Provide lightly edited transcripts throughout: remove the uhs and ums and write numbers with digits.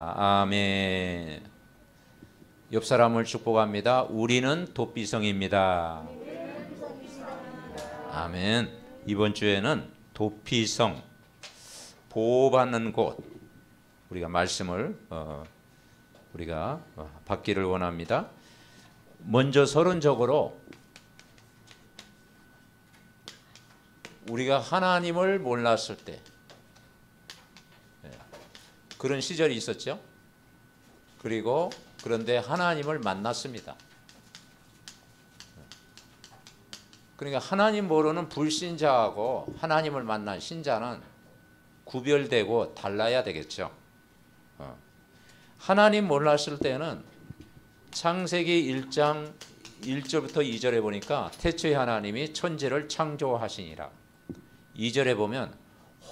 아멘. 옆 사람을 축복합니다. 우리는 도피성입니다. 아멘. 이번 주에는 도피성, 보호받는 곳, 우리가 말씀을 우리가 받기를 원합니다. 먼저 서론적으로 우리가 하나님을 몰랐을 때 그런 시절이 있었죠. 그리고 그런데 하나님을 만났습니다. 그러니까 하나님 모르는 불신자하고 하나님을 만난 신자는 구별되고 달라야 되겠죠. 하나님 몰랐을 때는 창세기 1장 1절부터 2절에 보니까 태초에 하나님이 천지를 창조하시니라. 2절에 보면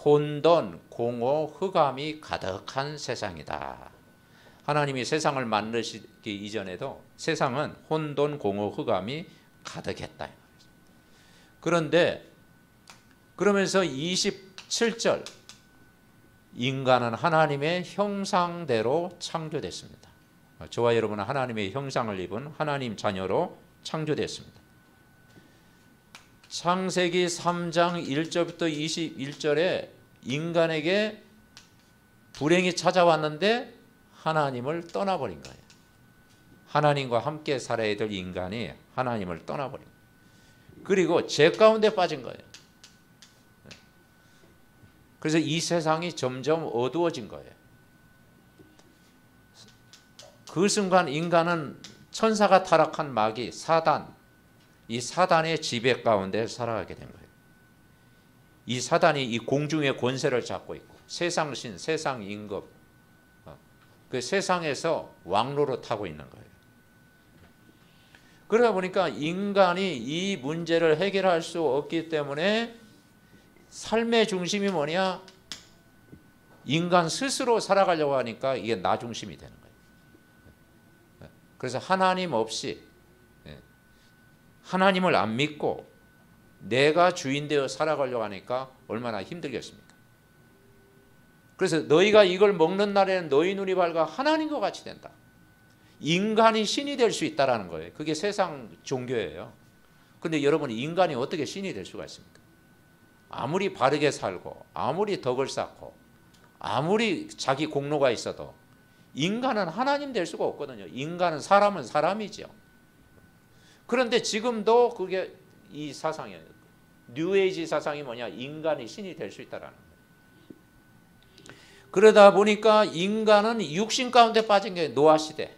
혼돈, 공허, 흑암이 가득한 세상이다. 하나님이 세상을 만드시기 이전에도 세상은 혼돈, 공허, 흑암이 가득했다. 그런데 그러면서 27절 인간은 하나님의 형상대로 창조됐습니다. 저와 여러분은 하나님의 형상을 입은 하나님 자녀로 창조됐습니다. 창세기 3장 1절부터 21절에 인간에게 불행이 찾아왔는데 하나님을 떠나버린 거예요. 하나님과 함께 살아야 될 인간이 하나님을 떠나버린 거예요. 그리고 죄 가운데 빠진 거예요. 그래서 이 세상이 점점 어두워진 거예요. 그 순간 인간은 천사가 타락한 마귀 사단, 이 사단의 지배 가운데 살아가게 된 거예요. 이 사단이 이 공중의 권세를 잡고 있고 세상신, 세상 임금, 그 세상에서 왕로로 타고 있는 거예요. 그러다 보니까 인간이 이 문제를 해결할 수 없기 때문에 삶의 중심이 뭐냐? 인간 스스로 살아가려고 하니까 이게 나 중심이 되는 거예요. 그래서 하나님 없이 하나님을 안 믿고 내가 주인 되어 살아가려고 하니까 얼마나 힘들겠습니까? 그래서 너희가 이걸 먹는 날에는 너희 눈이 밝아 하나님과 같이 된다. 인간이 신이 될 수 있다는 거예요. 그게 세상 종교예요. 그런데 여러분, 인간이 어떻게 신이 될 수가 있습니까? 아무리 바르게 살고 아무리 덕을 쌓고 아무리 자기 공로가 있어도 인간은 하나님 될 수가 없거든요. 인간은 사람은 사람이죠. 그런데 지금도 그게 이 사상이에요. 뉴에이지 사상이 뭐냐? 인간이 신이 될 수 있다라는 거예요. 그러다 보니까 인간은 육신 가운데 빠진 게 노아 시대.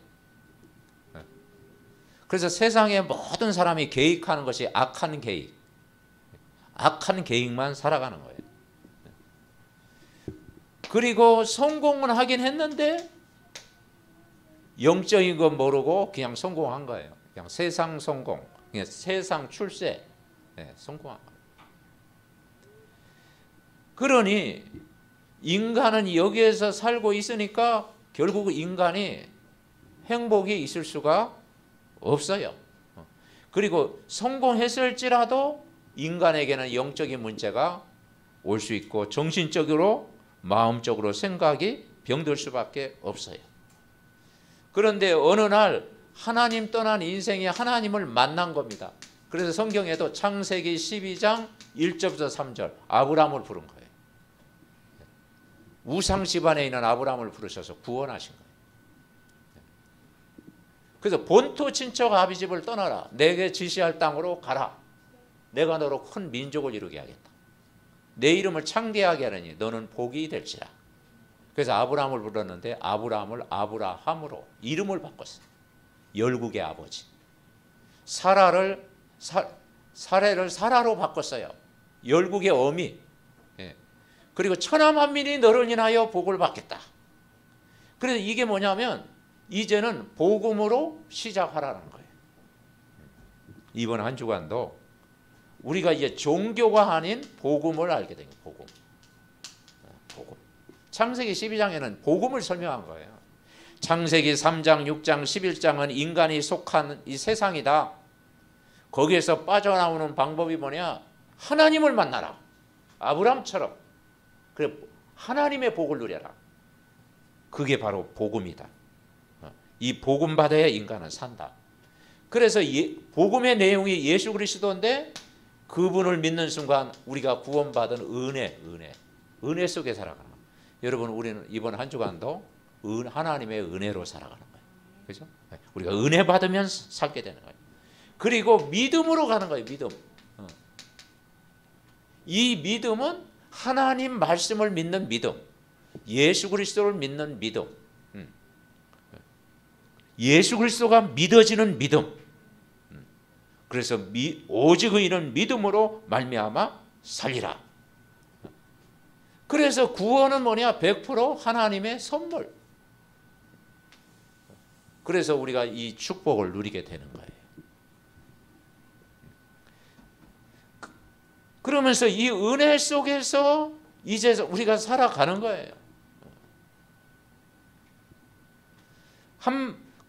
그래서 세상의 모든 사람이 계획하는 것이 악한 계획. 악한 계획만 살아가는 거예요. 그리고 성공은 하긴 했는데 영적인 건 모르고 그냥 성공한 거예요. 그냥 세상 성공, 그냥 세상 출세, 성공한 거예요. 그러니 인간은 여기에서 살고 있으니까 결국 인간이 행복이 있을 수가 없어요. 그리고 성공했을지라도 인간에게는 영적인 문제가 올 수 있고 정신적으로 마음적으로 생각이 병들 수밖에 없어요. 그런데 어느 날 하나님 떠난 인생이 하나님을 만난 겁니다. 그래서 성경에도 창세기 12장 1절부터 3절 아브라함을 부른 거예요. 우상 집안에 있는 아브라함을 부르셔서 구원하신 거예요. 그래서 본토 친척 아비집을 떠나라. 내게 지시할 땅으로 가라. 내가 너로 큰 민족을 이루게 하겠다. 내 이름을 창대하게 하려니 너는 복이 될지라. 그래서 아브라함을 불렀는데 아브라함을 아브라함으로 이름을 바꿨어요. 열국의 아버지. 사라를 사라로 바꿨어요. 열국의 어미. 그리고 천하만민이 너를 인하여 복을 받겠다. 그래서 이게 뭐냐면 이제는 복음으로 시작하라는 거예요. 이번 한 주간도 우리가 이제 종교가 아닌 복음을 알게 된 거예요. 복음. 창세기 12장에는 복음을 설명한 거예요. 창세기 3장, 6장, 11장은 인간이 속한 이 세상이다. 거기에서 빠져나오는 방법이 뭐냐? 하나님을 만나라. 아브라함처럼. 그래, 하나님의 복을 누려라. 그게 바로 복음이다. 이 복음 받아야 인간은 산다. 그래서 복음의 내용이 예수 그리스도인데 그분을 믿는 순간 우리가 구원받은 은혜 속에 살아가는 거예요. 여러분, 우리는 이번 한 주간도 하나님의 은혜로 살아가는 거예요. 그죠? 우리가 은혜 받으면 살게 되는 거예요. 그리고 믿음으로 가는 거예요. 믿음. 이 믿음은 하나님 말씀을 믿는 믿음, 예수 그리스도를 믿는 믿음, 예수 그리스도가 믿어지는 믿음. 그래서 오직 의인은 믿음으로 말미암아 살리라. 그래서 구원은 뭐냐? 100% 하나님의 선물. 그래서 우리가 이 축복을 누리게 되는 거예요. 그러면서 이 은혜 속에서 이제 우리가 살아가는 거예요.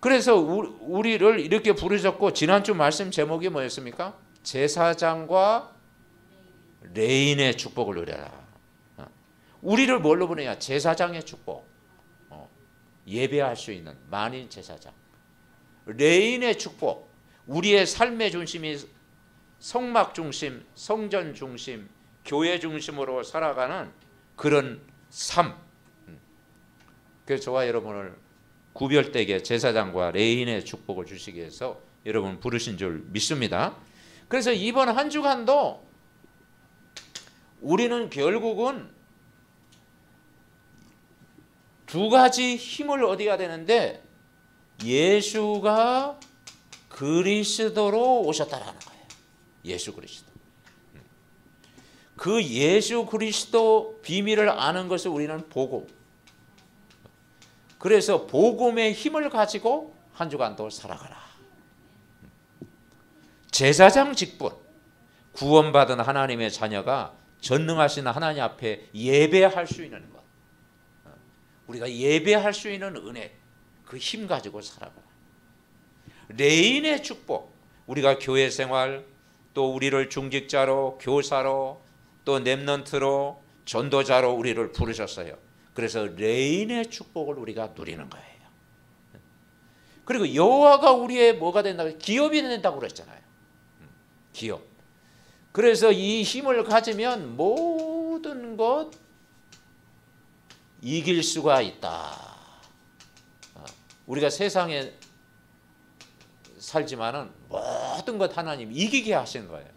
그래서 우리를 이렇게 부르셨고, 지난주 말씀 제목이 뭐였습니까? 제사장과 레인의 축복을 누려라. 우리를 뭘로 부르냐? 제사장의 축복. 예배할 수 있는 만인 제사장. 레인의 축복. 우리의 삶의 중심이 성막 중심, 성전 중심, 교회 중심으로 살아가는 그런 삶. 그래서 저와 여러분을 구별되게 제사장과 레인의 축복을 주시기 위해서 여러분 부르신 줄 믿습니다. 그래서 이번 한 주간도 우리는 결국은 두 가지 힘을 얻어야 되는데, 예수가 그리스도로 오셨다라는 거예요. 예수 그리스도. 그 예수 그리스도 비밀을 아는 것을 우리는 복음. 그래서 복음의 힘을 가지고 한 주간도 살아가라. 제사장 직분. 구원받은 하나님의 자녀가 전능하신 하나님 앞에 예배할 수 있는 것. 우리가 예배할 수 있는 은혜, 그 힘 가지고 살아가라. 레인의 축복, 우리가 교회 생활, 또 우리를 중직자로, 교사로, 또 렘넌트로, 전도자로 우리를 부르셨어요. 그래서 레인의 축복을 우리가 누리는 거예요. 그리고 여호와가 우리의 뭐가 된다고? 기업이 된다고 그랬잖아요. 기업. 그래서 이 힘을 가지면 모든 것 이길 수가 있다. 우리가 세상에 살지만은 모든 것 하나님 이기게 하신 거예요.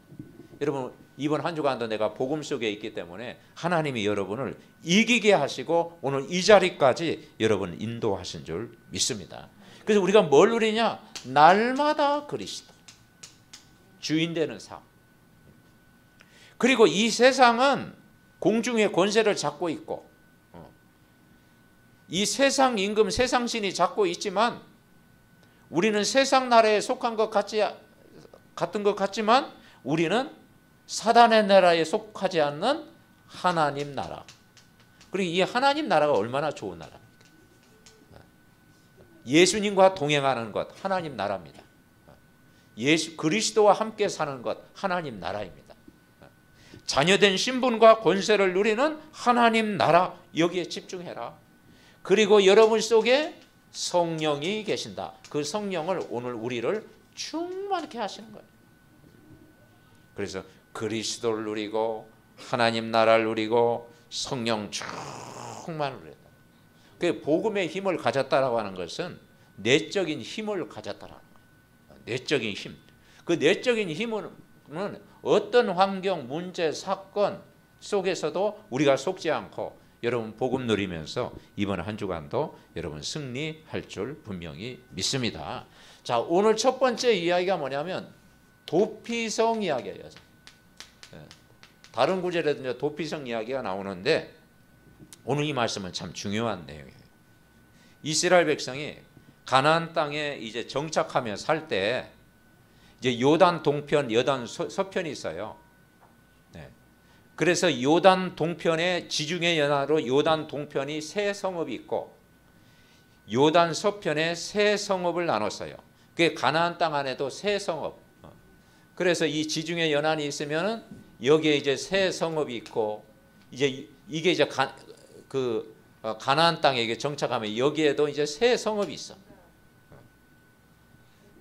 여러분, 이번 한 주간도 내가 복음 속에 있기 때문에 하나님이 여러분을 이기게 하시고 오늘 이 자리까지 여러분 인도하신 줄 믿습니다. 그래서 우리가 뭘 누리냐? 날마다 그리스도 주인 되는 삶. 그리고 이 세상은 공중의 권세를 잡고 있고, 이 세상 임금, 세상 신이 잡고 있지만, 우리는 세상 나라에 속한 것 같은 것 같지만, 우리는 사단의 나라에 속하지 않는 하나님 나라. 그리고 이 하나님 나라가 얼마나 좋은 나라입니까? 예수님과 동행하는 것 하나님 나라입니다. 예수 그리스도와 함께 사는 것 하나님 나라입니다. 자녀된 신분과 권세를 누리는 하나님 나라, 여기에 집중해라. 그리고 여러분 속에 성령이 계신다. 그 성령을 오늘 우리를 충만케 하시는 거예요. 그래서 그리스도를 누리고 하나님 나라를 누리고 성령 충만을 누린다. 그 복음의 힘을 가졌다라고 하는 것은 내적인 힘을 가졌다라는 거예요. 내적인 힘. 그 내적인 힘은 어떤 환경, 문제, 사건 속에서도 우리가 속지 않고 여러분 복음 누리면서 이번 한 주간도 여러분 승리할 줄 분명히 믿습니다. 자, 오늘 첫 번째 이야기가 뭐냐면 도피성 이야기예요. 다른 구절에도 도피성 이야기가 나오는데 오늘 이 말씀은 참 중요한 내용이에요. 이스라엘 백성이 가나안 땅에 이제 정착하며 살 때 이제 요단 동편, 요단 서편이 있어요. 네. 그래서 요단 동편의 지중해 연안으로 요단 동편이 세 성읍이 있고 요단 서편에 세 성읍을 나눴어요. 그게 가나안 땅 안에도 세 성읍. 그래서 이 지중해 연안이 있으면은 여기에 이제 세 성읍이 있고 이제 이게 이제 그 가나안 땅에 정착하면 여기에도 이제 새 성읍이 있어.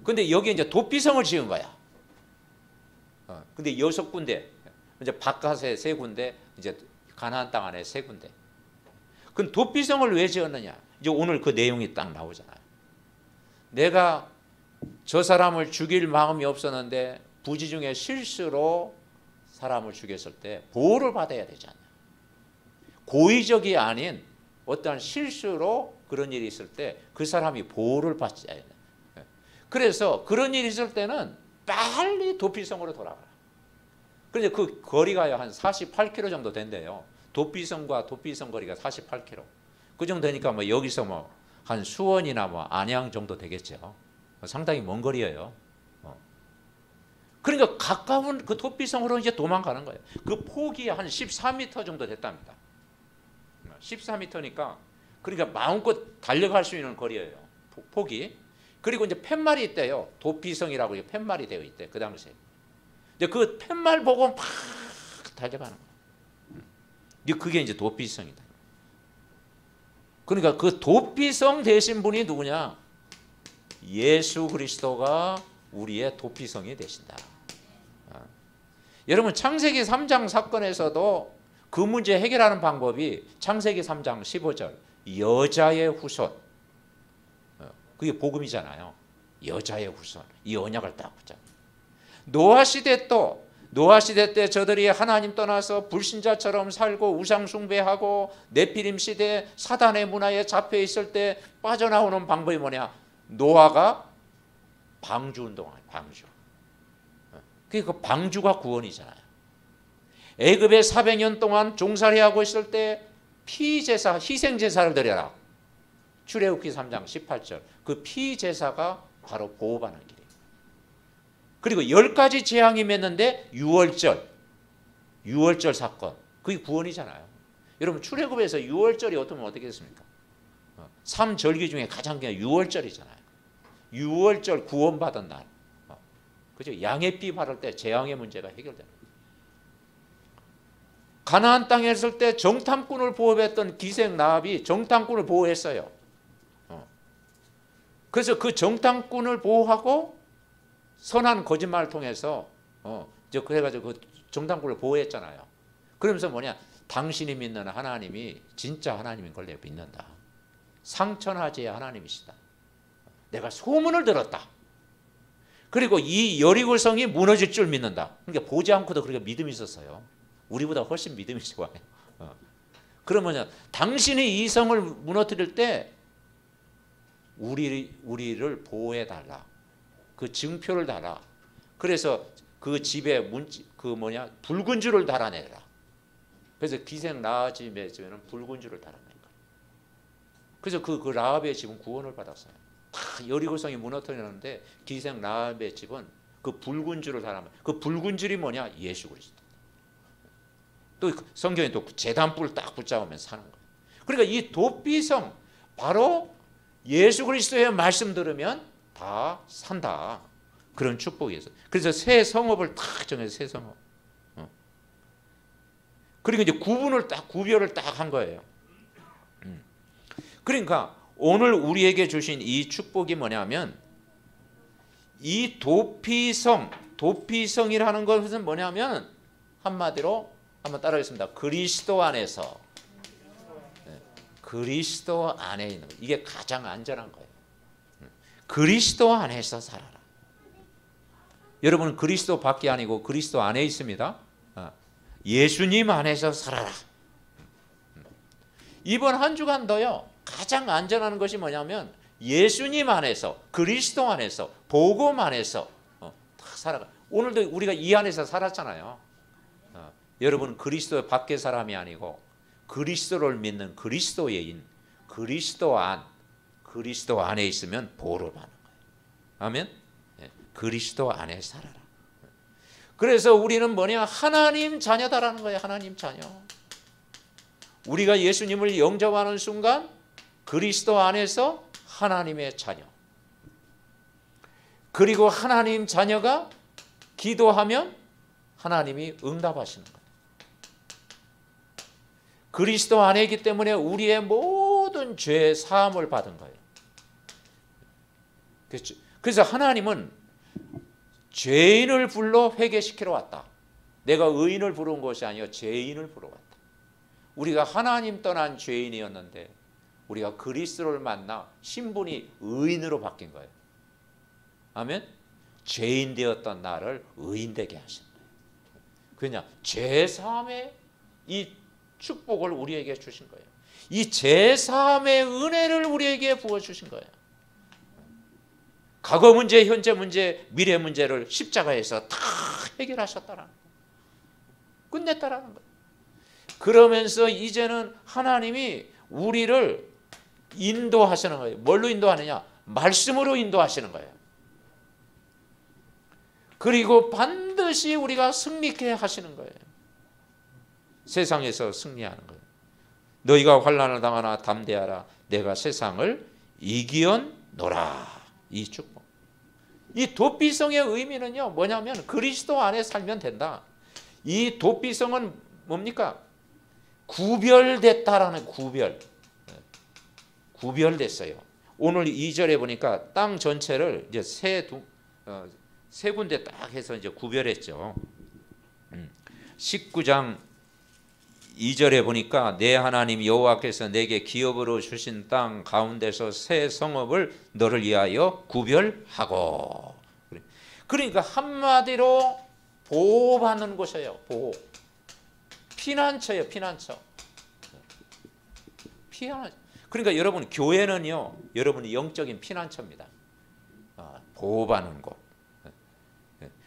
근데 여기에 이제 도피성을 지은 거야. 근데 6군데, 이제 바깥에 3군데, 이제 가나안 땅 안에 3군데. 그 도피성을 왜 지었느냐? 이제 오늘 그 내용이 딱 나오잖아요. 내가 저 사람을 죽일 마음이 없었는데 부지 중에 실수로 사람을 죽였을 때 보호를 받아야 되지 않냐. 고의적이 아닌 어떠한 실수로 그런 일이 있을 때 그 사람이 보호를 받아야 돼. 그래서 그런 일이 있을 때는 빨리 도피성으로 돌아가라. 그런데 그 거리가 한 48km 정도 된대요. 도피성과 도피성 거리가 48km. 그 정도 되니까 뭐 여기서 뭐 한 수원이나 뭐 안양 정도 되겠죠. 상당히 먼 거리예요. 그러니까 가까운 그 도피성으로 이제 도망가는 거예요. 그 폭이 한 14m 정도 됐답니다. 14m니까 그러니까 마음껏 달려갈 수 있는 거리예요. 폭이. 그리고 이제 팻말이 있대요. 도피성이라고 팻말이 되어 있대. 그 당시에. 이제 그 팻말 보고 막 달려가는 거예요. 그게 이제 도피성이다. 그러니까 그 도피성 되신 분이 누구냐? 예수 그리스도가 우리의 도피성이 되신다. 여러분 창세기 3장 사건에서도 그 문제 해결하는 방법이 창세기 3장 15절 여자의 후손. 그게 복음이잖아요. 여자의 후손. 이 언약을 딱 붙잡아. 노아 시대 때 저들이 하나님 떠나서 불신자처럼 살고 우상 숭배하고 네피림 시대 사단의 문화에 잡혀 있을 때 빠져나오는 방법이 뭐냐? 노아가 방주 운동하는 방주. 그게 그 방주가 구원이잖아요. 애굽에 400년 동안 종살이하고 있을 때 피제사, 희생제사를 드려라. 출애굽기 3장 18절. 그 피제사가 바로 보호받는 길이에요. 그리고 10가지 재앙이 맺는데 유월절 사건. 그게 구원이잖아요. 여러분 출애굽에서 유월절이 어떻게 됐습니까? 3절기 중에 가장 큰 유월절이잖아요. 유월절 구원받은 날. 그죠? 양의 피 바를 때 재앙의 문제가 해결됩니다. 가나안 땅에 있을 때 정탐꾼을 보호했던 기생 라합이 정탐꾼을 보호했어요. 그래서 그 정탐꾼을 보호하고 선한 거짓말을 통해서 그래가지고 그 정탐꾼을 보호했잖아요. 그러면서 뭐냐? 당신이 믿는 하나님이 진짜 하나님인 걸 내가 믿는다. 상천하지의 하나님이시다. 내가 소문을 들었다. 그리고 이 여리고 성이 무너질 줄 믿는다. 그러니까 보지 않고도 그렇게 믿음이 있었어요. 우리보다 훨씬 믿음이 좋아요. 그러면 당신이 이 성을 무너뜨릴 때 우리를 보호해 달라. 그 증표를 달아. 그래서 그 집에 붉은 줄을 달아내라. 그래서 기생 라합의 집에는 붉은 줄을 달아낸 거예요. 그래서 그 라합의 집은 구원을 받았어요. 여리고성이 무너뜨리는데 기생 라합의 집은 그 붉은 줄을 달아내. 그 붉은 줄이 뭐냐? 예수 그리스도. 또 성경에 또 제단불 딱 붙잡으면 사는 거예요. 그러니까 이 도피성 바로 예수 그리스도의 말씀 들으면 다 산다. 그런 축복이 있어요. 그래서 새 성읍을 딱 정해서 새 성읍. 그리고 이제 구별을 딱 한 거예요. 그러니까 오늘 우리에게 주신 이 축복이 뭐냐면 이 도피성이라는 것은 뭐냐면 한마디로 한번 따라하겠습니다. 그리스도 안에서. 그리스도 안에 있는 거. 이게 가장 안전한 거예요. 그리스도 안에서 살아라. 여러분 그리스도 밖이 아니고 그리스도 안에 있습니다. 예수님 안에서 살아라. 이번 한 주간도요. 가장 안전한 것이 뭐냐면 예수님 안에서 그리스도 안에서 복음 안에서 다 살아가. 오늘도 우리가 이 안에서 살았잖아요. 여러분 그리스도 밖의 사람이 아니고 그리스도를 믿는 그리스도인 그리스도 안에 있으면 보호를 받는 거예요. 아멘. 그리스도 안에 살아라. 그래서 우리는 뭐냐? 하나님 자녀다라는 거예요. 하나님 자녀. 우리가 예수님을 영접하는 순간 그리스도 안에서 하나님의 자녀. 그리고 하나님 자녀가 기도하면 하나님이 응답하시는 거예요. 그리스도 안에 있기 때문에 우리의 모든 죄 사함을 받은 거예요. 그렇죠? 그래서 하나님은 죄인을 불러 회개시키러 왔다. 내가 의인을 부른 것이 아니라 죄인을 부르러 왔다. 우리가 하나님 떠난 죄인이었는데 우리가 그리스도를 만나 신분이 의인으로 바뀐 거예요. 아멘. 죄인 되었던 나를 의인 되게 하신 거예요. 그냥 죄 사함의 이 축복을 우리에게 주신 거예요. 이 죄 사함의 은혜를 우리에게 부어 주신 거예요. 과거 문제, 현재 문제, 미래 문제를 십자가에서 다 해결하셨다라는 거예요. 끝냈다라는 거예요. 그러면서 이제는 하나님이 우리를 인도하시는 거예요. 뭘로 인도하느냐? 말씀으로 인도하시는 거예요. 그리고 반드시 우리가 승리케 하시는 거예요. 세상에서 승리하는 거예요. 너희가 환난을 당하나 담대하라. 내가 세상을 이기었노라. 이 축복. 이 도피성의 의미는요, 뭐냐면 그리스도 안에 살면 된다. 이 도피성은 뭡니까? 구별됐다라는 구별. 구별됐어요. 오늘 2절에 보니까 땅 전체를 이제 세 군데 딱 해서 이제 구별했죠. 19장 2절에 보니까 내 하나님 여호와께서 내게 기업으로 주신 땅 가운데서 새 성읍을 너를 위하여 구별하고. 그러니까 한마디로 보호받는 곳이에요. 보호. 피난처예요. 피난처. 그러니까 여러분 교회는요, 여러분이 영적인 피난처입니다. 보호받는 곳.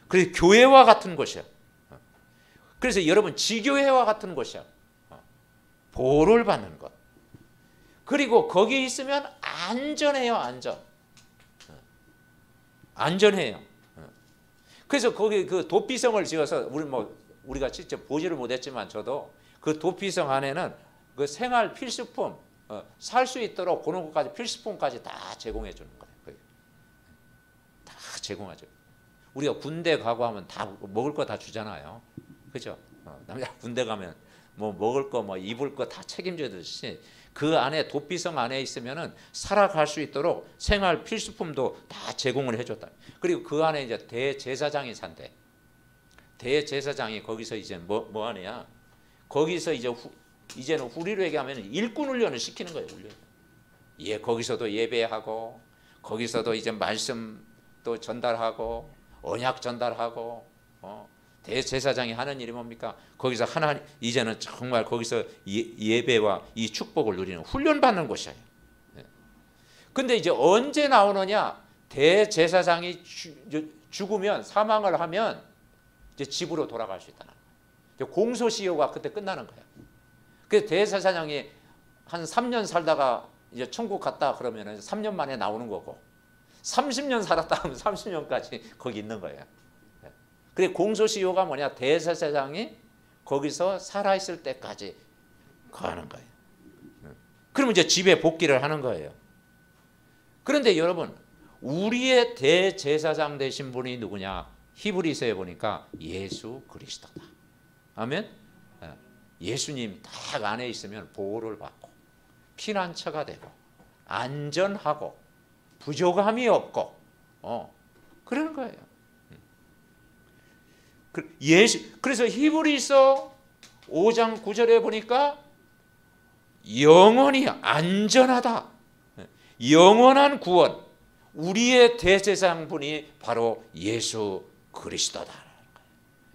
그래서 교회와 같은 곳이야. 그래서 여러분 지교회와 같은 곳이야. 보호를 받는 것. 그리고 거기 있으면 안전해요. 안전해요. 그래서 거기 그 도피성을 지어서 우리가 직접 보지를 못했지만 저도 그 도피성 안에는 그 생활 필수품 살 수 있도록 그런 것까지 필수품까지 다 제공해 주는 거예요. 다 제공하죠. 우리가 군대 가고 하면 다 먹을 거 다 주잖아요. 그죠? 남자 군대 가면 뭐 먹을 거, 뭐 입을 거 다 책임져듯이 그 안에 도피성 안에 있으면은 살아갈 수 있도록 생활 필수품도 다 제공을 해줬다. 그리고 그 안에 이제 대제사장이 산대. 대제사장이 거기서 이제 뭐 하느냐? 거기서 이제는 우리로 얘기하면 일꾼 훈련을 시키는 거예요. 훈련. 예, 거기서도 예배하고 거기서도 이제 말씀도 전달하고 언약 전달하고 대제사장이 하는 일이 뭡니까? 거기서 하나님 이제는 정말 거기서 예배와 이 축복을 누리는 훈련받는 곳이에요. 근데 이제 언제 나오느냐? 대제사장이 죽으면 사망을 하면 이제 집으로 돌아갈 수 있다는 거예요. 공소시효가 그때 끝나는 거예요. 그래서 대제사장이 한 3년 살다가 이제 천국 갔다 그러면 3년 만에 나오는 거고 30년 살았다 하면 30년까지 거기 있는 거예요. 그래 공소시효가 뭐냐? 대제사장이 거기서 살아있을 때까지 가는 거예요. 그러면 이제 집에 복귀를 하는 거예요. 그런데 여러분 우리의 대제사장 되신 분이 누구냐? 히브리서에 보니까 예수 그리스도다. 아멘. 예수님 딱 안에 있으면 보호를 받고 피난처가 되고 안전하고 부족함이 없고 그러는 거예요. 그래서 히브리서 5장 9절에 보니까 영원히 안전하다. 영원한 구원. 우리의 대제사장분이 바로 예수 그리스도다.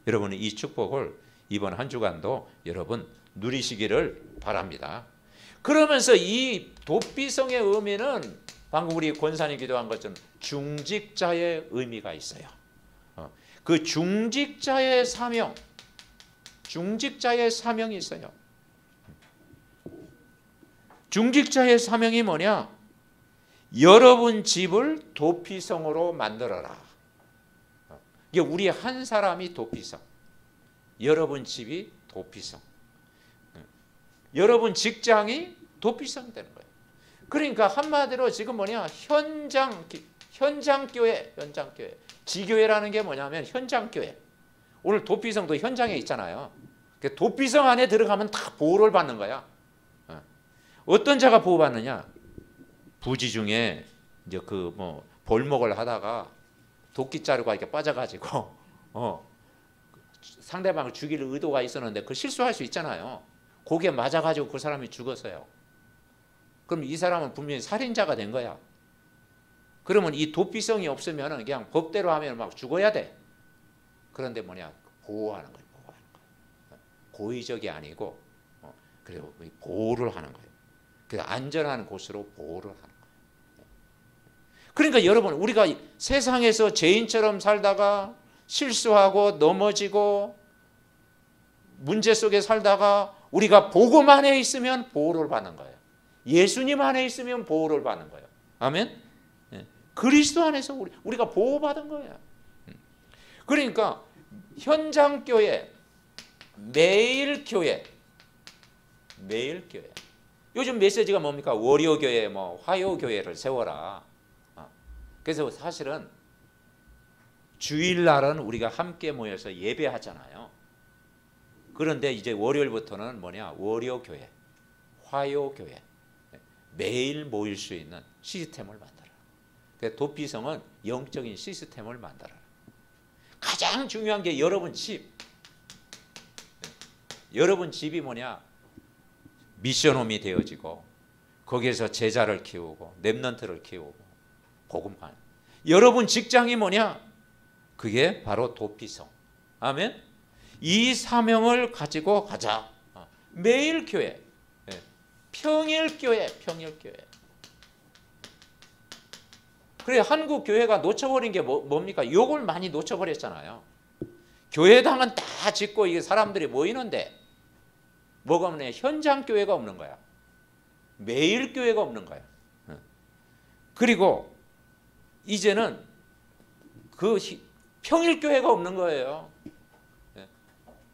여러분 이 축복을 이번 한 주간도 여러분 누리시기를 바랍니다. 그러면서 이 도피성의 의미는 방금 우리 권사님 기도한 것처럼 중직자의 의미가 있어요. 그 중직자의 사명이 있어요. 중직자의 사명이 뭐냐? 여러분 집을 도피성으로 만들어라. 이게 우리 한 사람이 도피성. 여러분 집이 도피성. 여러분 직장이 도피성이 되는 거예요. 그러니까 한마디로 지금 뭐냐? 현장교회. 지교회라는 게 뭐냐면 현장교회. 오늘 도피성도 현장에 있잖아요. 도피성 안에 들어가면 다 보호를 받는 거야. 어떤 자가 보호받느냐? 부지 중에 이제 그 뭐 볼목을 하다가 도끼자루가 이렇게 빠져가지고 상대방을 죽일 의도가 있었는데 그 실수할 수 있잖아요. 거기에 맞아가지고 그 사람이 죽었어요. 그럼 이 사람은 분명히 살인자가 된 거야. 그러면 이 도피성이 없으면 그냥 법대로 하면 막 죽어야 돼. 그런데 뭐냐? 보호하는 거예요. 보호하는 거예요. 고의적이 아니고 그리고 보호를 하는 거예요. 그래서 안전한 곳으로 보호를 하는 거예요. 그러니까 여러분, 우리가 세상에서 죄인처럼 살다가 실수하고 넘어지고 문제 속에 살다가 우리가 복음 안에 있으면 보호를 받는 거예요. 예수님 안에 있으면 보호를 받는 거예요. 아멘. 그리스도 안에서 우리가 보호받은 거예요. 그러니까 현장 교회, 매일 교회. 요즘 메시지가 뭡니까? 월요 교회, 뭐 화요 교회를 세워라. 그래서 사실은 주일날은 우리가 함께 모여서 예배하잖아요. 그런데 이제 월요일부터는 뭐냐? 월요 교회, 화요 교회, 매일 모일 수 있는 시스템을 만들어라. 그래서 도피성은 영적인 시스템을 만들어라. 가장 중요한 게 여러분 집. 여러분 집이 뭐냐? 미션홈이 되어지고 거기에서 제자를 키우고 렘넌트를 키우고 복음판. 여러분 직장이 뭐냐? 그게 바로 도피성. 아멘. 이 사명을 가지고 가자. 매일 교회, 평일 교회. 그래, 한국 교회가 놓쳐버린 게 뭡니까? 요걸 많이 놓쳐버렸잖아요. 교회당은 다 짓고 이게 사람들이 모이는데 뭐가 없네? 현장 교회가 없는 거야. 매일 교회가 없는 거야. 그리고 이제는 그 평일 교회가 없는 거예요.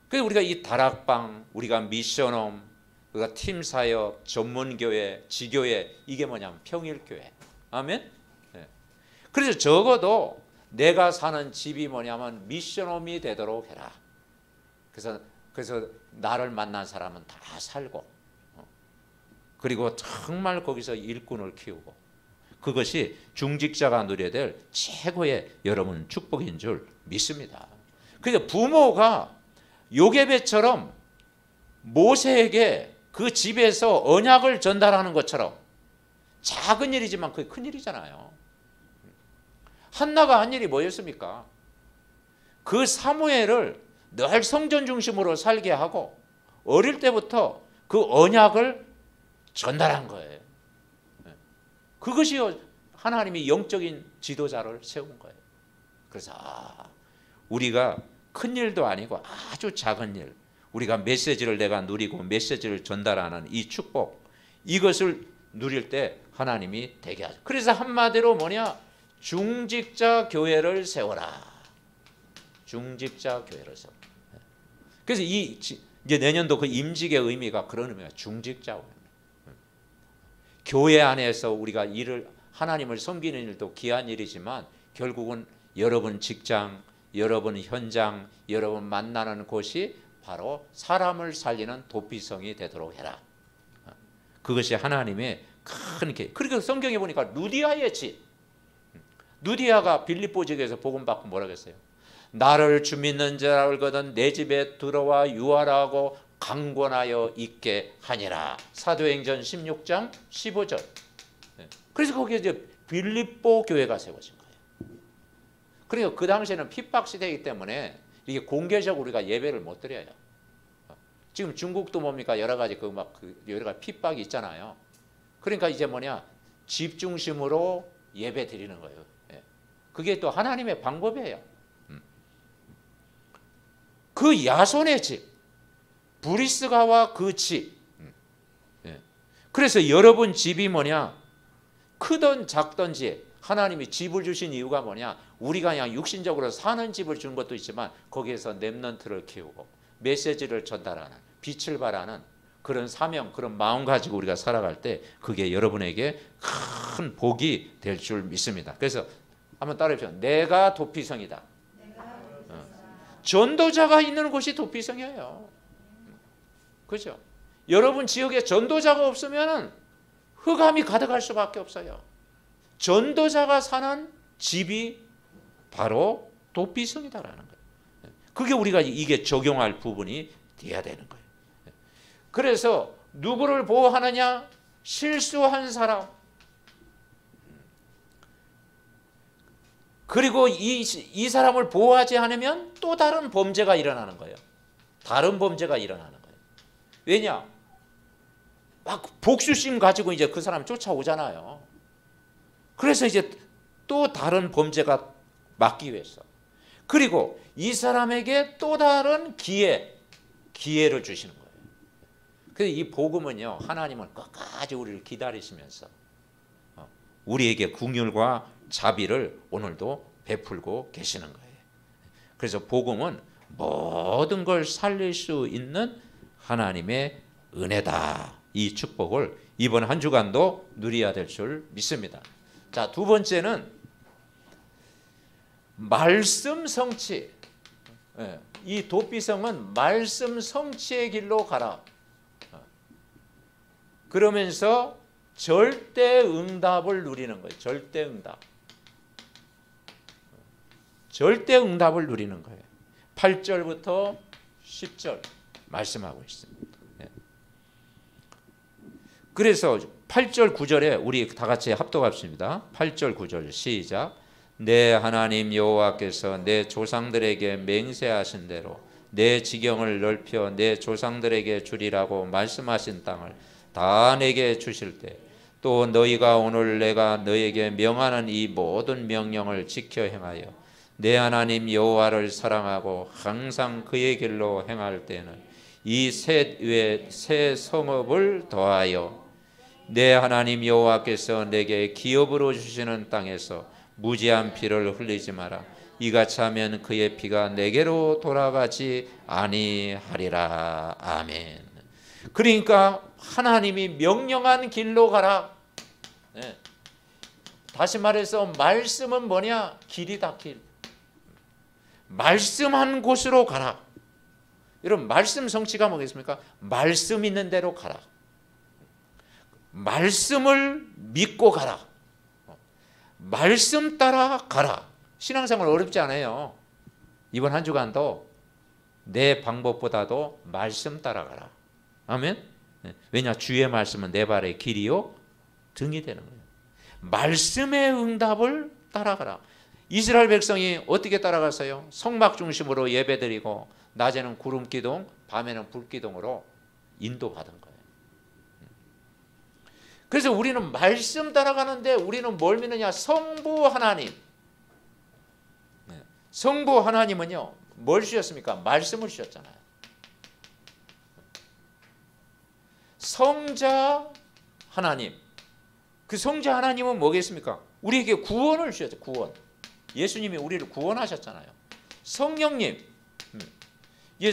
그래서 우리가 이 다락방, 우리가 미션홈, 우리가 팀 사역, 전문 교회, 지교회, 이게 뭐냐면 평일 교회. 아멘. 그래서 적어도 내가 사는 집이 뭐냐면 미션홈이 되도록 해라. 그래서 나를 만난 사람은 다 살고, 그리고 정말 거기서 일꾼을 키우고, 그것이 중직자가 누려야 될 최고의 여러분 축복인 줄 믿습니다. 그래서 부모가 요게벳처럼 모세에게 그 집에서 언약을 전달하는 것처럼 작은 일이지만 그게 큰 일이잖아요. 한나가 한 일이 뭐였습니까? 그 사무엘을 늘 성전 중심으로 살게 하고 어릴 때부터 그 언약을 전달한 거예요. 그것이 하나님이 영적인 지도자를 세운 거예요. 그래서 우리가 큰 일도 아니고 아주 작은 일, 우리가 메시지를 내가 누리고 메시지를 전달하는 이 축복, 이것을 누릴 때 하나님이 되게 하죠. 그래서 한마디로 뭐냐? 중직자 교회를 세워라. 중직자 교회를 세워라. 그래서 이제 내년도 그 임직의 의미가 그런 의미가 중직자. 교회 안에서 우리가 하나님을 섬기는 일도 귀한 일이지만 결국은 여러분 직장, 여러분 현장, 여러분 만나는 곳이 바로 사람을 살리는 도피성이 되도록 해라. 그것이 하나님의 큰 계. 그러니까 성경에 보니까 루디아의 집. 루디아가 빌립보 지역에서 복음 받고 뭐라고 했어요? 나를 주 믿는 자라 알거든 내 집에 들어와 유하라고 강권하여 있게 하니라. 사도행전 16장 15절. 그래서 거기에 이제 빌립보 교회가 세워진 거예요. 그러니까 그 당시에는 핍박 시대이기 때문에 이게 공개적으로 우리가 예배를 못 드려요. 지금 중국도 뭡니까? 여러 가지 여러 가지 핍박이 있잖아요. 그러니까 이제 뭐냐? 집 중심으로 예배 드리는 거예요. 그게 또 하나님의 방법이에요. 그 야손의 집, 브리스가와 그 집. 그래서 여러분 집이 뭐냐? 크든 작든지 하나님이 집을 주신 이유가 뭐냐? 우리가 그냥 육신적으로 사는 집을 준 것도 있지만 거기에서 렘넌트를 키우고 메시지를 전달하는, 빛을 발하는 그런 사명, 그런 마음 가지고 우리가 살아갈 때 그게 여러분에게 큰 복이 될 줄 믿습니다. 그래서 한번 따라해보세요. 내가 도피성이다. 전도자가 있는 곳이 도피성이에요. 그렇죠? 여러분 지역에 전도자가 없으면 흑암이 가득할 수밖에 없어요. 전도자가 사는 집이 바로 도피성이다라는 거예요. 그게 우리가 이게 적용할 부분이 돼야 되는 거예요. 그래서 누구를 보호하느냐? 실수한 사람. 그리고 이 사람을 보호하지 않으면 또 다른 범죄가 일어나는 거예요. 다른 범죄가 일어나는 거예요. 왜냐? 막 복수심 가지고 이제 그 사람 쫓아오잖아요. 그래서 이제 또 다른 범죄가 막기 위해서. 그리고 이 사람에게 또 다른 기회를 주시는 거예요. 그래서 이 복음은요, 하나님은 끝까지 우리를 기다리시면서 우리에게 긍휼과 자비를 오늘도 베풀고 계시는 거예요. 그래서 복음은 모든 걸 살릴 수 있는 하나님의 은혜다. 이 축복을 이번 한 주간도 누려야 될 줄 믿습니다. 자, 두 번째는 말씀 성취. 이 도피성은 말씀 성취의 길로 가라. 그러면서 절대 응답을 누리는 거예요. 절대 응답. 절대 응답을 누리는 거예요. 8절부터 10절 말씀하고 있습니다. 그래서 8절 9절에 우리 다 같이 합독합시다. 8절 9절 시작. 내 하나님 여호와께서 내 조상들에게 맹세하신 대로 내 지경을 넓혀 내 조상들에게 주리라고 말씀하신 땅을 다 내게 주실 때 또 너희가 오늘 내가 너에게 명하는 이 모든 명령을 지켜 행하여 내 하나님 여호와를 사랑하고 항상 그의 길로 행할 때는 이 셋 외에 새 성읍을 더하여 내 하나님 여호와께서 내게 기업으로 주시는 땅에서 무지한 피를 흘리지 마라. 이같이 하면 그의 피가 내게로 돌아가지 아니하리라. 아멘. 그러니까 하나님이 명령한 길로 가라. 네. 다시 말해서 말씀은 뭐냐? 길이다, 길. 말씀한 곳으로 가라. 여러분, 말씀 성취가 뭐겠습니까? 말씀 있는 대로 가라. 말씀을 믿고 가라. 말씀 따라 가라. 신앙생활 어렵지 않아요. 이번 한 주간도 내 방법보다도 말씀 따라가라. 아멘. 왜냐? 주의 말씀은 내 발의 길이요 등이 되는 거예요. 말씀의 응답을 따라가라. 이스라엘 백성이 어떻게 따라갔어요? 성막 중심으로 예배드리고 낮에는 구름 기둥, 밤에는 불 기둥으로 인도받은 거예요. 그래서 우리는 말씀 따라가는데 우리는 뭘 믿느냐? 성부 하나님. 성부 하나님은요, 뭘 주셨습니까? 말씀을 주셨잖아요. 성자 하나님. 그 성자 하나님은 뭐겠습니까? 우리에게 구원을 주셨죠. 구원. 예수님이 우리를 구원하셨잖아요. 성령님.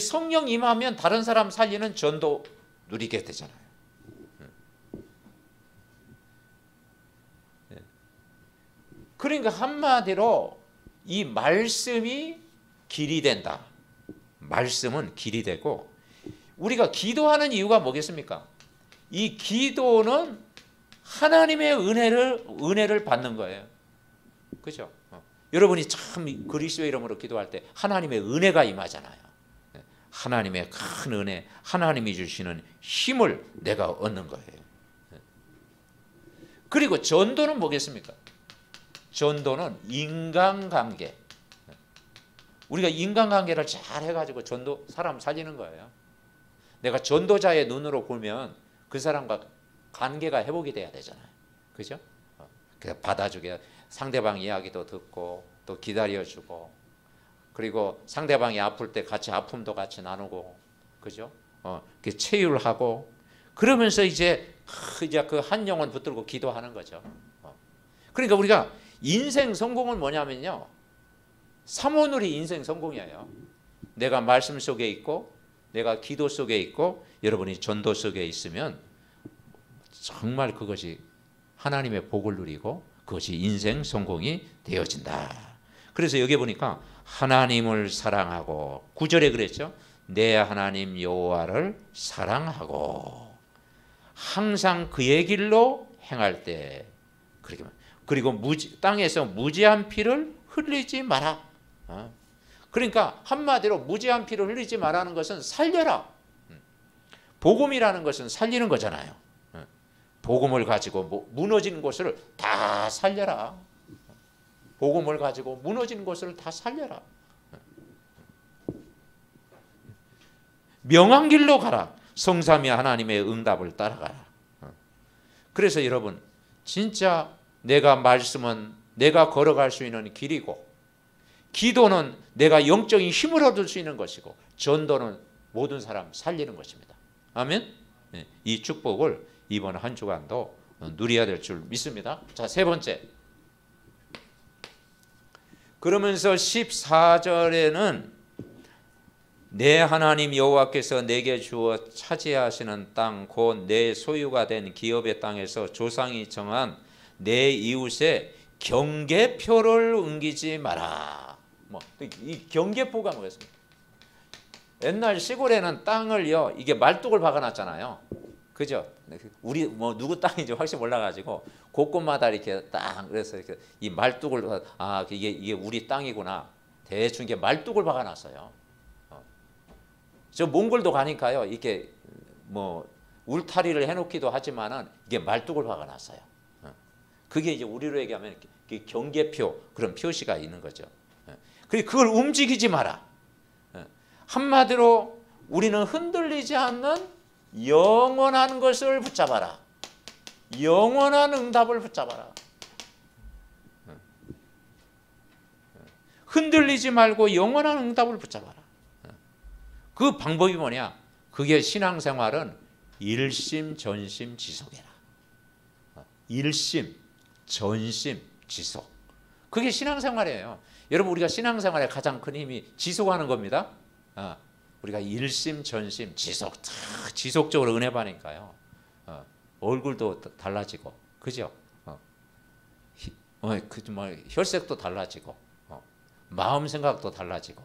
성령 임하면 다른 사람 살리는 전도 누리게 되잖아요. 그러니까 한마디로 이 말씀이 길이 된다. 말씀은 길이 되고, 우리가 기도하는 이유가 뭐겠습니까? 이 기도는 하나님의 은혜를 받는 거예요. 그렇죠? 여러분이 참 그리스도의 이름으로 기도할 때 하나님의 은혜가 임하잖아요. 하나님의 큰 은혜, 하나님이 주시는 힘을 내가 얻는 거예요. 그리고 전도는 뭐겠습니까? 전도는 인간관계. 우리가 인간관계를 잘 해가지고 전도 사람 살리는 거예요. 내가 전도자의 눈으로 보면 그 사람과 관계가 회복이 돼야 되잖아요. 그죠? 그래서 받아주게, 상대방 이야기도 듣고 또 기다려주고, 그리고 상대방이 아플 때 같이 아픔도 같이 나누고, 그죠? 체휼하고, 그러면서 이제 그 한 영혼 붙들고 기도하는 거죠. 그러니까 우리가 인생 성공은 뭐냐면요, 삼원울이 인생 성공이에요. 내가 말씀 속에 있고, 내가 기도 속에 있고, 여러분이 전도 속에 있으면 정말 그것이 하나님의 복을 누리고 그것이 인생 성공이 되어진다. 그래서 여기 보니까 하나님을 사랑하고, 9절에 그랬죠. 내 하나님 여호와를 사랑하고 항상 그의 길로 행할 때 그렇게 그리고 땅에서 무지한 피를 흘리지 마라. 그러니까 한마디로 무지한 피를 흘리지 말라는 것은 살려라. 복음이라는 것은 살리는 거잖아요. 복음을 가지고 무너진 곳을 다 살려라. 복음을 가지고 무너진 곳을 다 살려라. 명한 길로 가라. 성삼위 하나님의 응답을 따라가라. 그래서 여러분 진짜 내가 말씀은 내가 걸어갈 수 있는 길이고, 기도는 내가 영적인 힘을 얻을 수 있는 것이고, 전도는 모든 사람 살리는 것입니다. 아멘. 이 축복을 이번 한 주간도 누려야 될 줄 믿습니다. 자, 세 번째. 그러면서 14절에는 내 하나님 여호와께서 내게 주어 차지하시는 땅 곧 내 소유가 된 기업의 땅에서 조상이 정한 내 이웃의 경계표를 옮기지 마라. 이 경계표가 뭐였습니까? 옛날 시골에는 땅을요, 이게 말뚝을 박아놨잖아요. 그죠? 우리 누구 땅인지 확실히 몰라가지고 곳곳마다 이렇게 딱 그래서 이렇게 이 말뚝을 이게 우리 땅이구나. 대충 이게 말뚝을 박아놨어요. 저 몽골도 가니까요, 이렇게 울타리를 해놓기도 하지만은 이게 말뚝을 박아놨어요. 그게 이제 우리로 얘기하면 경계표, 그런 표시가 있는 거죠. 그리고 그걸 움직이지 마라. 한마디로 우리는 흔들리지 않는 영원한 것을 붙잡아라. 영원한 응답을 붙잡아라. 흔들리지 말고 영원한 응답을 붙잡아라. 그 방법이 뭐냐? 그게 신앙생활은 일심 전심 지속해라. 일심 전심 지속. 그게 신앙생활이에요. 여러분, 우리가 신앙생활의 가장 큰 힘이 지속하는 겁니다. 우리가 일심 전심 지속적으로 은혜 받으니까요, 얼굴도 달라지고, 그죠? 혈색도 달라지고, 마음 생각도 달라지고,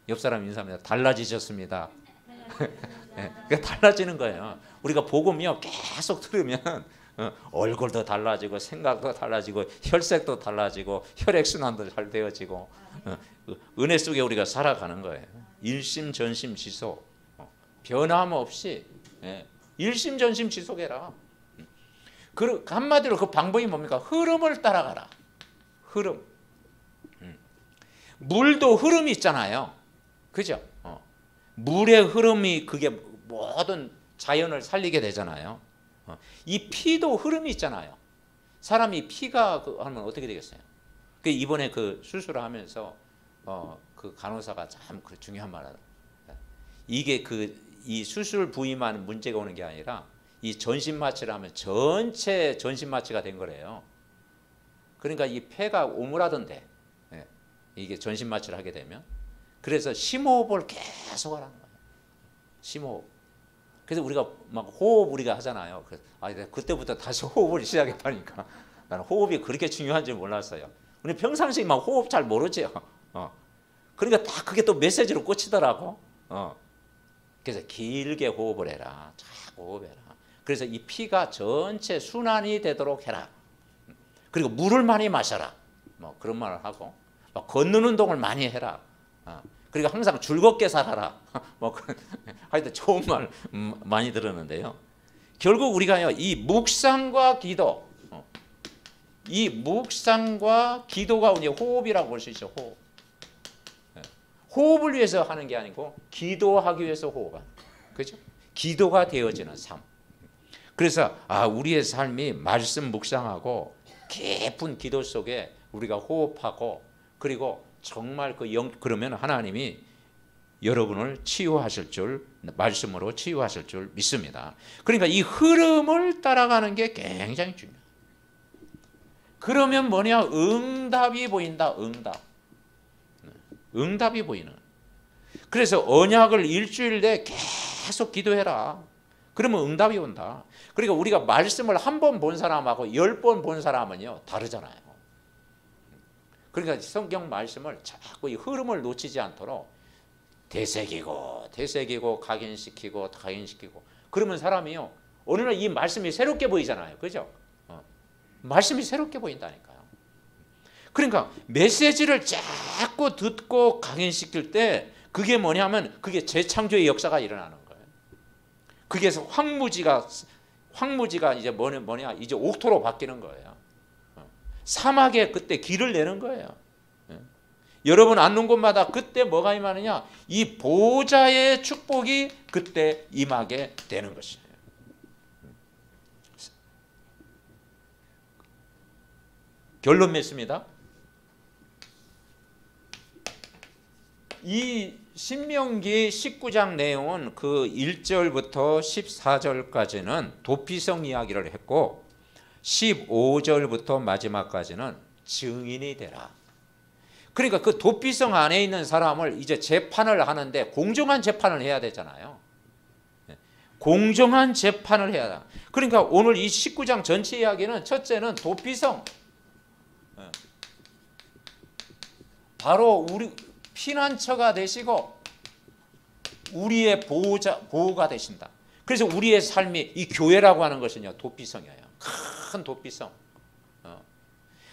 옆 사람 인사합니다. 달라지셨습니다. 그러니까 달라지는 거예요. 우리가 복음이요 계속 들으면 얼굴도 달라지고, 생각도 달라지고, 혈색도 달라지고, 혈액순환도 잘 되어지고, 은혜 속에 우리가 살아가는 거예요. 일심 전심 지속, 변함없이 일심 전심 지속해라. 한마디로 그 방법이 뭡니까? 흐름을 따라가라. 흐름. 물도 흐름이 있잖아요. 그죠? 물의 흐름이 그게 모든 자연을 살리게 되잖아요. 이 피도 흐름이 있잖아요. 사람이 피가 하면 어떻게 되겠어요? 이번에 그 수술을 하면서 그 간호사가 참 중요한 말을 하더라고요. 이게 이 수술 부위만 문제가 오는 게 아니라 이 전신마취를 하면 전체 전신마취가 된 거래요. 그러니까 이 폐가 오므라든데, 이게 전신마취를 하게 되면, 그래서 심호흡을 계속 하라는 거예요. 심호흡. 그래서 우리가 막 호흡 우리가 하잖아요. 그래서 내가 그때부터 다시 호흡을 시작했다니까. 나는 호흡이 그렇게 중요한 줄 몰랐어요. 우리 평상시에 막 호흡 잘 모르죠. 그러니까 딱 그게 또 메시지로 꽂히더라고. 그래서 길게 호흡을 해라. 자꾸 호흡해라. 그래서 이 피가 전체 순환이 되도록 해라. 그리고 물을 많이 마셔라. 그런 말을 하고, 걷는 운동을 많이 해라. 그리고 항상 즐겁게 살아라. 하여튼 좋은 말 많이 들었는데요. 결국 우리가요, 이 묵상과 기도, 이 묵상과 기도가 우리 호흡이라고 볼 수 있죠. 호흡. 호흡을 위해서 하는 게 아니고 기도하기 위해서 호흡하는, 그죠? 기도가 되어지는 삶. 그래서 우리의 삶이 말씀 묵상하고 깊은 기도 속에 우리가 호흡하고, 그리고 정말 그러면 하나님이 여러분을 치유하실 줄, 말씀으로 치유하실 줄 믿습니다. 그러니까 이 흐름을 따라가는 게 굉장히 중요해요. 그러면 뭐냐? 응답이 보인다. 응답이 보이는. 그래서 언약을 일주일 내에 계속 기도해라. 그러면 응답이 온다. 그러니까 우리가 말씀을 한 번 본 사람하고 10번 본 사람은요 다르잖아요. 그러니까 성경 말씀을 자꾸 이 흐름을 놓치지 않도록 되새기고 각인시키고 그러면 사람이요 어느 날 이 말씀이 새롭게 보이잖아요. 그죠? 말씀이 새롭게 보인다니까요. 그러니까 메시지를 자꾸 듣고 강연시킬 때 그게 뭐냐면 그게 재창조의 역사가 일어나는 거예요. 그게서 황무지가 이제 뭐냐 이제 옥토로 바뀌는 거예요. 사막에 그때 길을 내는 거예요. 여러분 앉는 곳마다 그때 뭐가 임하느냐? 이 보좌의 축복이 그때 임하게 되는 것이에요. 결론 맺습니다. 이 신명기 19장 내용은 그 1절부터 14절까지는 도피성 이야기를 했고 15절부터 마지막까지는 증인이 되라. 그러니까 그 도피성 안에 있는 사람을 이제 재판을 하는데 공정한 재판을 해야 되잖아요. 공정한 재판을 해야 돼. 그러니까 오늘 이 19장 전체 이야기는 첫째는 도피성. 바로 우리 피난처가 되시고 우리의 보호가 되신다. 그래서 우리의 삶이 이 교회라고 하는 것은요 도피성이에요. 큰 도피성.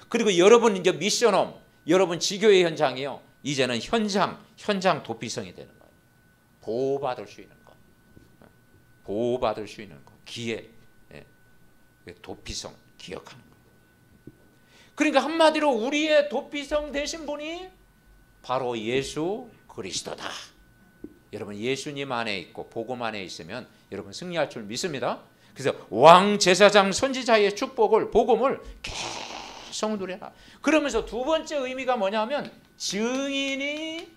그리고 여러분 이제 미션홈, 여러분 지교회 현장이요. 이제는 현장 도피성이 되는 거예요. 보호받을 수 있는 것, 보호받을 수 있는 것, 기회, 도피성 기억하는 것. 그러니까 한마디로 우리의 도피성 되신 분이 바로 예수 그리스도다. 여러분 예수님 안에 있고 복음 안에 있으면 여러분 승리할 줄 믿습니다. 그래서 왕 제사장 선지자의 축복을 복음을 계속 누려라. 그러면서 두 번째 의미가 뭐냐면 증인이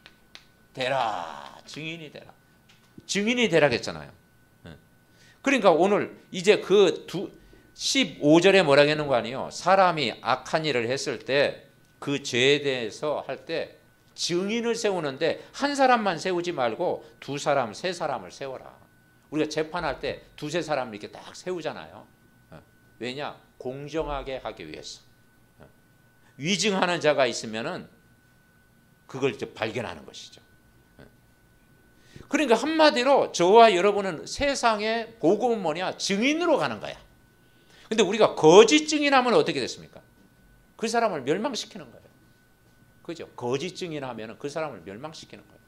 되라. 증인이 되라. 증인이 되라겠잖아요. 그러니까 오늘 이제 그 15절에 뭐라고 하는 거 아니에요? 사람이 악한 일을 했을 때 그 죄에 대해서 할 때 증인을 세우는데 한 사람만 세우지 말고 두 사람, 세 사람을 세워라. 우리가 재판할 때 두세 사람을 이렇게 딱 세우잖아요. 왜냐? 공정하게 하기 위해서. 위증하는 자가 있으면은 그걸 이제 발견하는 것이죠. 그러니까 한마디로 저와 여러분은 세상에 복음은 뭐냐? 증인으로 가는 거야. 근데 우리가 거짓 증인하면 어떻게 됐습니까? 그 사람을 멸망시키는 거예요. 그죠? 거짓 증인하면 그 사람을 멸망시키는 거예요.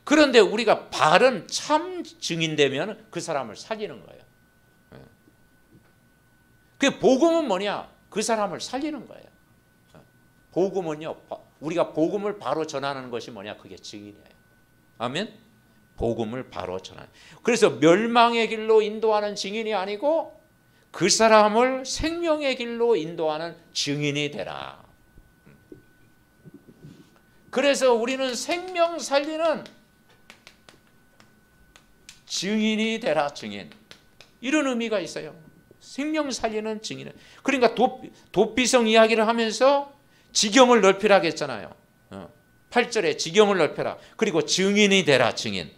그런데 우리가 바른 참 증인되면 그 사람을 살리는 거예요. 그 복음은 뭐냐? 그 사람을 살리는 거예요. 복음은요, 우리가 복음을 바로 전하는 것이 뭐냐? 그게 증인이에요. 아멘? 복음을 바로 전하는. 그래서 멸망의 길로 인도하는 증인이 아니고 그 사람을 생명의 길로 인도하는 증인이 되라. 그래서 우리는 생명 살리는 증인이 되라. 증인. 이런 의미가 있어요. 생명 살리는 증인. 그러니까 도피성 이야기를 하면서 지경을 넓히라 했잖아요. 8절에 지경을 넓혀라. 그리고 증인이 되라. 증인.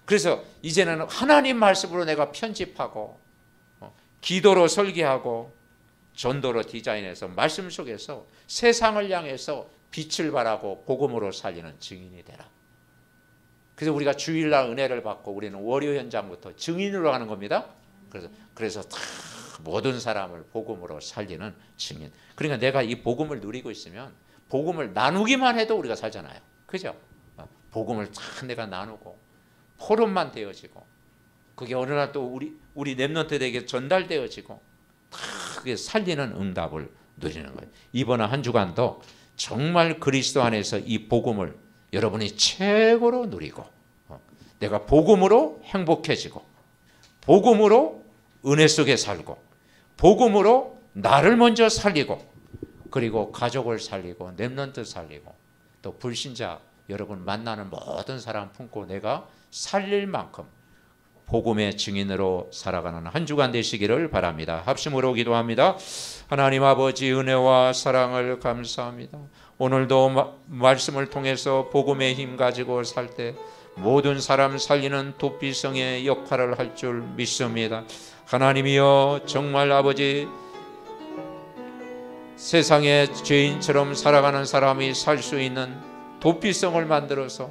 그래서 이제는 하나님 말씀으로 내가 편집하고 기도로 설계하고 전도로 디자인해서 말씀 속에서 세상을 향해서 빛을 발하고 복음으로 살리는 증인이 되라. 그래서 우리가 주일날 은혜를 받고 우리는 월요 현장부터 증인으로 가는 겁니다. 그래서 다 모든 사람을 복음으로 살리는 증인. 그러니까 내가 이 복음을 누리고 있으면 복음을 나누기만 해도 우리가 살잖아요. 그죠? 복음을 다 내가 나누고 포럼만 되어지고 그게 어느 날 또 우리 렘넌트들에게 전달되어지고 다 그게 살리는 응답을 누리는 거예요. 이번 한 주간도 정말 그리스도 안에서 이 복음을 여러분이 최고로 누리고 내가 복음으로 행복해지고 복음으로 은혜 속에 살고 복음으로 나를 먼저 살리고 그리고 가족을 살리고 렘넌트 살리고 또 불신자 여러분 만나는 모든 사람 품고 내가 살릴 만큼 복음의 증인으로 살아가는 한 주간 되시기를 바랍니다. 합심으로 기도합니다. 하나님 아버지 은혜와 사랑을 감사합니다. 오늘도 말씀을 통해서 복음의 힘 가지고 살 때 모든 사람 살리는 도피성의 역할을 할 줄 믿습니다. 하나님이여 정말 아버지 세상의 죄인처럼 살아가는 사람이 살 수 있는 도피성을 만들어서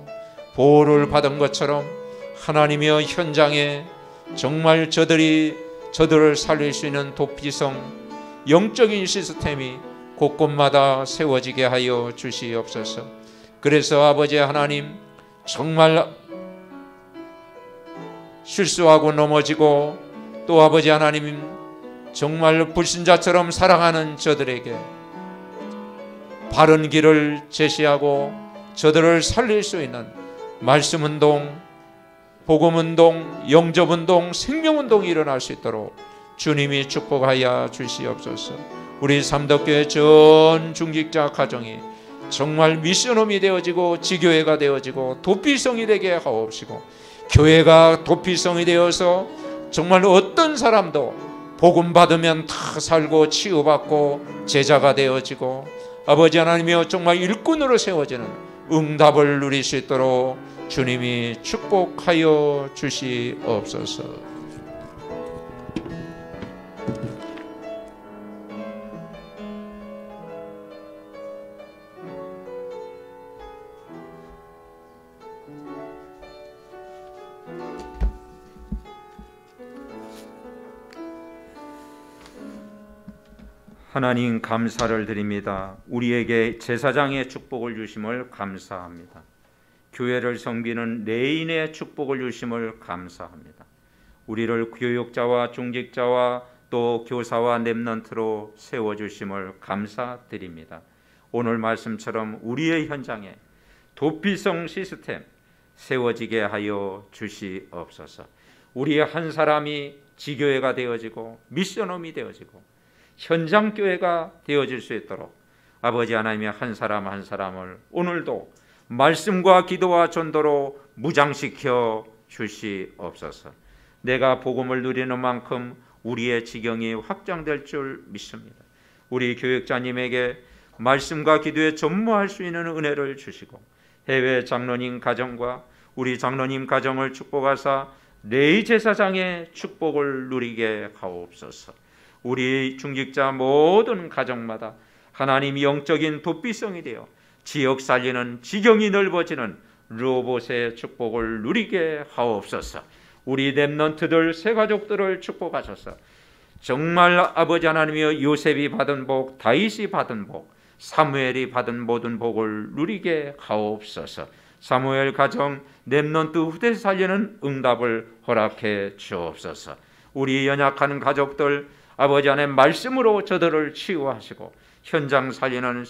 보호를 받은 것처럼 하나님이여 현장에 정말 저들을 살릴 수 있는 도피성 영적인 시스템이 곳곳마다 세워지게 하여 주시옵소서. 그래서 아버지 하나님, 정말 실수하고 넘어지고 또 아버지 하나님 정말 불신자처럼 살아가는 저들에게 바른 길을 제시하고 저들을 살릴 수 있는 말씀운동, 복음운동, 영접운동, 생명운동이 일어날 수 있도록 주님이 축복하여 주시옵소서. 우리 삼덕교회 전 중직자 가정이 정말 미션홈이 되어지고 지교회가 되어지고 도피성이 되게 하옵시고, 교회가 도피성이 되어서 정말 어떤 사람도 복음 받으면 다 살고 치유받고 제자가 되어지고 아버지 하나님이여 정말 일꾼으로 세워지는 응답을 누릴 수 있도록 주님이 축복하여 주시옵소서. 하나님 감사를 드립니다. 우리에게 제사장의 축복을 주심을 감사합니다. 교회를 섬기는 레인의 축복을 주심을 감사합니다. 우리를 교육자와 중직자와 또 교사와 렘넌트로 세워주심을 감사드립니다. 오늘 말씀처럼 우리의 현장에 도피성 시스템 세워지게 하여 주시옵소서. 우리의 한 사람이 지교회가 되어지고 미션홈이 되어지고 현장교회가 되어질 수 있도록 아버지 하나님의 한 사람 한 사람을 오늘도 말씀과 기도와 전도로 무장시켜 주시옵소서. 내가 복음을 누리는 만큼 우리의 지경이 확장될 줄 믿습니다. 우리 교육자님에게 말씀과 기도에 전무할 수 있는 은혜를 주시고 해외 장로님 가정과 우리 장로님 가정을 축복하사 레이 제사장의 축복을 누리게 하옵소서. 우리 중직자 모든 가정마다 하나님 영적인 도피성이 되어 지역 살리는 지경이 넓어지는 로봇의 축복을 누리게 하옵소서. 우리 렘넌트들 새 가족들을 축복하셔서 정말 아버지 하나님이여 요셉이 받은 복, 다윗이 받은 복, 사무엘이 받은 모든 복을 누리게 하옵소서. 사무엘 가정 렘넌트 후대 살리는 응답을 허락해 주옵소서. 우리 연약한 가족들 아버지 하나님 말씀으로 저들을 치유하시고 현장 살리는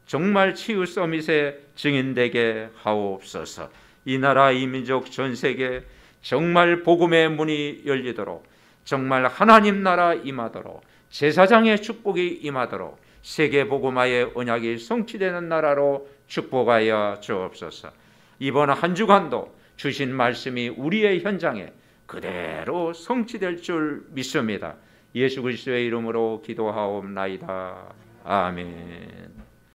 정말 치유 서밋의 증인되게 하옵소서. 이 나라 이 민족 전 세계 정말 복음의 문이 열리도록 정말 하나님 나라 임하도록 제사장의 축복이 임하도록 세계 복음화의 언약이 성취되는 나라로 축복하여 주옵소서. 이번 한 주간도 주신 말씀이 우리의 현장에 그대로 성취될 줄 믿습니다. 예수 그리스도의 이름으로 기도하옵나이다. 아멘.